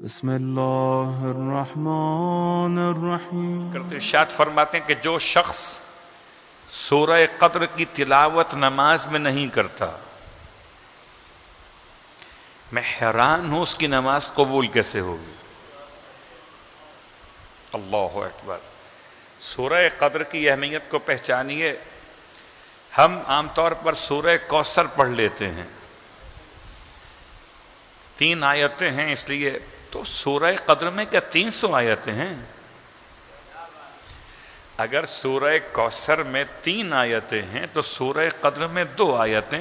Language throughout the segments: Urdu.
بسم اللہ الرحمن الرحیم۔ کرتے ارشاد فرماتے ہیں کہ جو شخص سورہ قدر کی تلاوت نماز میں نہیں کرتا، میں حیران ہوں اس کی نماز قبول کیسے ہوگی۔ اللہ اکبر۔ سورہ قدر کی اہمیت کو پہچانیے۔ ہم عام طور پر سورہ کوثر پڑھ لیتے ہیں، 3 آیتیں ہیں، اس لیے تو سورہ قدر میں کیا 300 آیتیں ہیں؟ اگر سورہ کوثر میں 3 آیتیں ہیں تو سورہ قدر میں 2 آیتیں،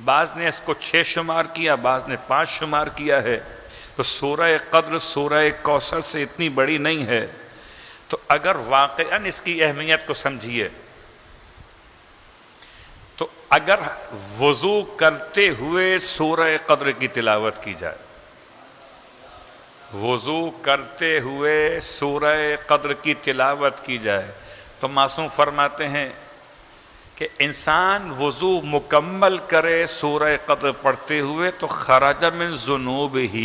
بعض نے اس کو 6 شمار کیا، بعض نے 5 شمار کیا ہے، تو سورہ قدر سورہ کوثر سے اتنی بڑی نہیں ہے۔ تو اگر واقعاً اس کی اہمیت کو سمجھیے تو اگر وضو کرتے ہوئے سورہ قدر کی تلاوت کی جائے، وضو کرتے ہوئے سورہ قدر کی تلاوت کی جائے تو معصوم فرماتے ہیں کہ انسان وضو مکمل کرے سورہ قدر پڑھتے ہوئے تو خرج من ذنوبہ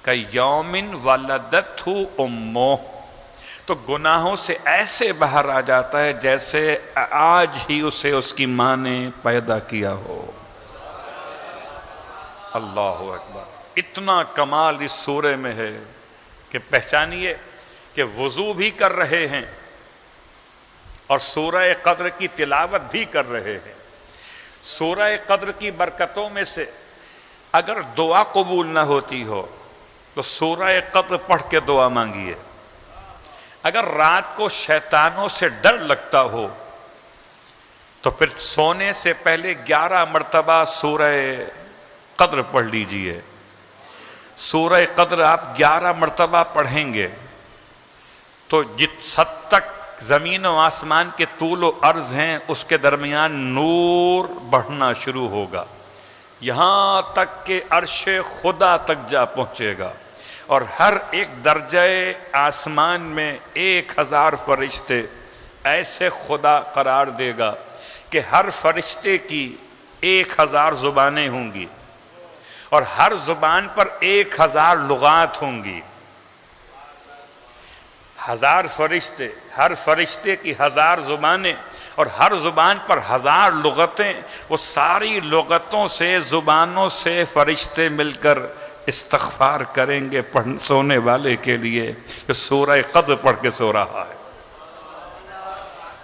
کیوم ولدتہ امہ، تو گناہوں سے ایسے باہر آ جاتا ہے جیسے آج ہی اسے اس کی ماں نے پیدا کیا ہو۔ اللہ اکبر۔ اتنا کمال اس سورہ میں ہے کہ پہچانیے کہ وضو بھی کر رہے ہیں اور سورہ قدر کی تلاوت بھی کر رہے ہیں۔ سورہ قدر کی برکتوں میں سے اگر دعا قبول نہ ہوتی ہو تو سورہ قدر پڑھ کے دعا مانگیے۔ اگر رات کو شیطانوں سے ڈر لگتا ہو تو پھر سونے سے پہلے 11 مرتبہ سورہ قدر پڑھ لیجئے۔ سورہ قدر آپ 11 مرتبہ پڑھیں گے تو جس حد تک زمین و آسمان کے طول و عرض ہیں اس کے درمیان نور بڑھنا شروع ہوگا، یہاں تک کہ عرش خدا تک جا پہنچے گا، اور ہر ایک درجہ آسمان میں 1000 فرشتے ایسے خدا قرار دے گا کہ ہر فرشتے کی 1000 زبانیں ہوں گی اور ہر زبان پر 1000 لغات ہوں گی۔ 1000 فرشتے، ہر فرشتے کی 1000 زبانیں اور ہر زبان پر 1000 لغتیں، وہ ساری لغتوں سے، زبانوں سے فرشتے مل کر استغفار کریں گے سونے والے کے لیے کہ سورہ قدر پڑھ کے سو رہا ہے۔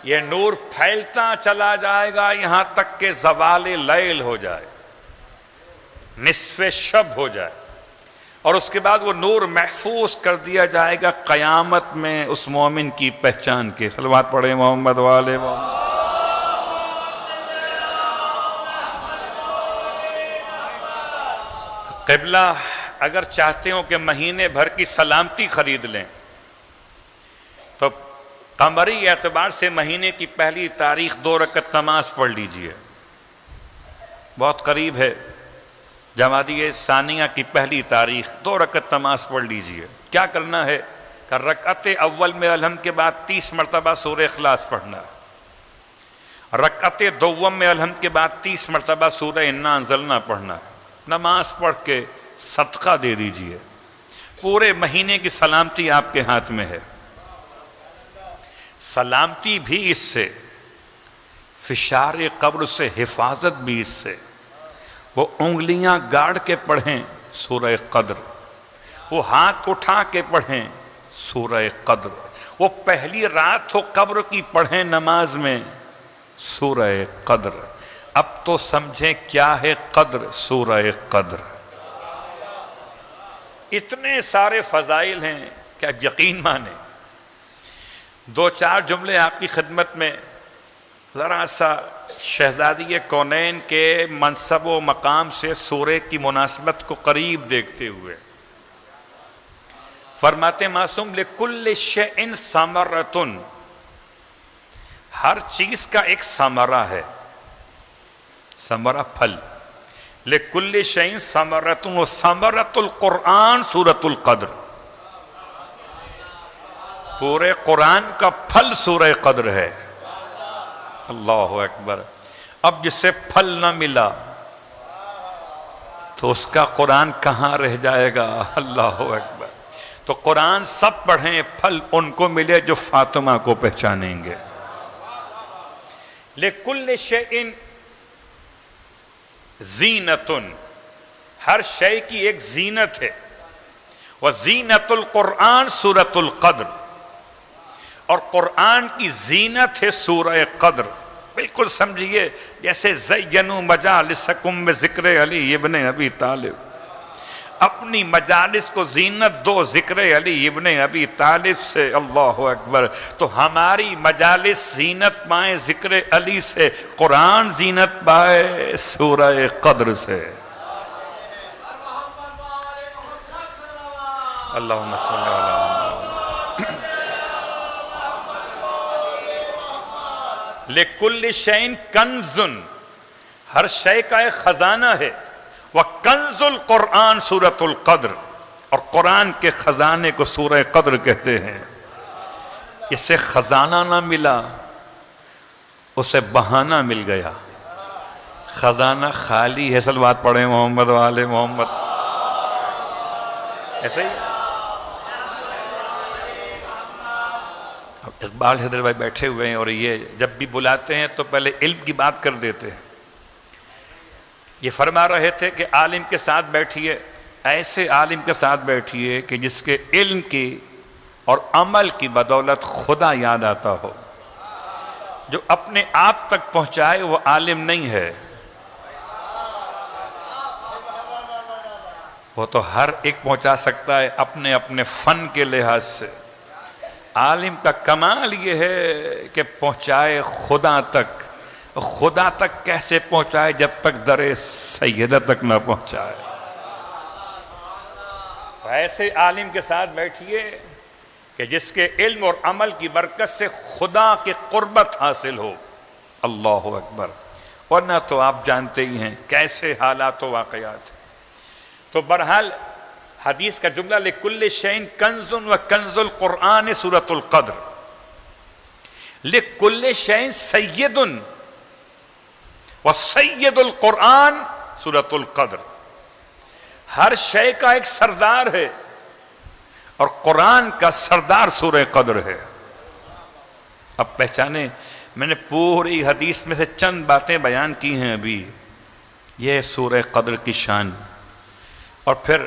یہ نور پھیلتا چلا جائے گا یہاں تک کہ زوال لیل ہو جائے، نصف شب ہو جائے، اور اس کے بعد وہ نور محفوظ کر دیا جائے گا قیامت میں اس مومن کی پہچان کے۔ صلوات پڑھیں محمد والے محمد۔ قبلہ اگر چاہتے ہو کہ مہینے بھر کی سلامتی خرید لیں تو قمری اعتبار سے مہینے کی پہلی تاریخ 2 رکعت نماز پڑھ لیجئے، بہت قریب ہے۔ جمادی ثانیہ کی پہلی تاریخ 2 رکعت نماز پڑھ لیجئے۔ کیا کرنا ہے کہ رکعت اول میں الحمد کے بعد 30 مرتبہ سورہ اخلاص پڑھنا ہے، رکعت دوم میں الحمد کے بعد 30 مرتبہ سورہ انا انزلنا پڑھنا ہے۔ نماز پڑھ کے صدقہ دے دیجئے، پورے مہینے کی سلامتی آپ کے ہاتھ میں ہے۔ سلامتی بھی اس سے، فشار قبر سے حفاظت بھی اس سے۔ وہ انگلیاں گاڑ کے پڑھیں سورہ قدر، وہ ہاتھ اٹھا کے پڑھیں سورہ قدر، وہ پہلی رات ہو قبر کی پڑھیں نماز میں سورہ قدر۔ اب تو سمجھیں کیا ہے قدر، سورہ قدر۔ اتنے سارے فضائل ہیں کہ آپ یقین مانیں۔ 2-4 جملے آپ کی خدمت میں، ذرا سا شہزادی کونین کے منصب و مقام سے سورہ کی مناسبت کو قریب دیکھتے ہوئے فرماتے معصوم لِكُلِّ شَيْءٍ ثَمَرَةٌ، ہر چیز کا ایک ثمرہ ہے، ثمرہ پھل۔ لِكُلِّ شَيْءٍ ثَمَرَةٌ، وَثَمَرَةُ الْقُرْآنِ سورۃ القدر، پورے قرآن کا پھل سورہ قدر ہے۔ اللہ اکبر۔ اب جس سے پھل نہ ملا تو اس کا قرآن کہاں رہ جائے گا؟ اللہ اکبر۔ تو قرآن سب پڑھیں، پھل ان کو ملے جو فاطمہ کو پہچانیں گے۔ لِكُلِّ شَيْءٍ زینتن، ہر شے کی ایک زینت ہے۔ وَزِينَةُ الْقُرْآنِ سورۃ القدر، اور قرآن کی زینت ہے سورہ قدر۔ بالکل سمجھیے جیسے زینوا مجالسکم بذکر علی ابن ابی طالب، اپنی مجالس کو زینت دو ذکر علی ابن ابی طالب سے۔ اللہ اکبر۔ تو ہماری مجالس زینت پائیں ذکر علی سے، قرآن زینت پائے سورہ قدر سے۔ اللہم صلی علی لِكُلِّ شَيْءٍ کنزٌ، ہر شے کا ایک خزانہ ہے۔ وَكَنْزُ الْقُرْآنِ سورۃ القدر، اور قرآن کے خزانے کو سورہ قدر کہتے ہیں۔ اسے خزانہ نہ ملا، اسے بہانہ مل گیا۔ خزانہ خالی ہے، صلوات پڑھیں محمد وآل محمد۔ ایسے ہی اب اقبال حیدر بھائی بیٹھے ہوئے ہیں، اور یہ جب بھی بلاتے ہیں تو پہلے علم کی بات کر دیتے ہیں۔ یہ فرما رہے تھے کہ عالم کے ساتھ بیٹھیے، ایسے عالم کے ساتھ بیٹھیے کہ جس کے علم کی اور عمل کی بدولت خدا یاد آتا ہو۔ جو اپنے آپ تک پہنچائے وہ عالم نہیں ہے، وہ تو ہر ایک پہنچا سکتا ہے اپنے اپنے فن کے لحاظ سے۔ عالم کا کمال یہ ہے کہ پہنچائے خدا تک۔ خدا تک کیسے پہنچائے؟ جب تک در سیدہ تک نہ پہنچائے۔ ایسے عالم کے ساتھ بیٹھیے کہ جس کے علم اور عمل کی برکت سے خدا کی قربت حاصل ہو۔ اللہ اکبر۔ ورنہ تو آپ جانتے ہی ہیں کیسے حالات و واقعات۔ تو بہرحال حدیث کا جملہ لِكُلِّ شَيْءٍ کنز وَکنز القرآن سورۃ القدر۔ لِكُلِّ شَيْءٍ سید وَسَيِّدُ القرآن سورۃ القدر، ہر شے کا ایک سردار ہے، اور قرآن کا سردار سورہ قدر ہے۔ اب پہچانے، میں نے پوری حدیث میں سے چند باتیں بیان کی ہیں ابھی۔ یہ سورہ قدر کی شان، اور پھر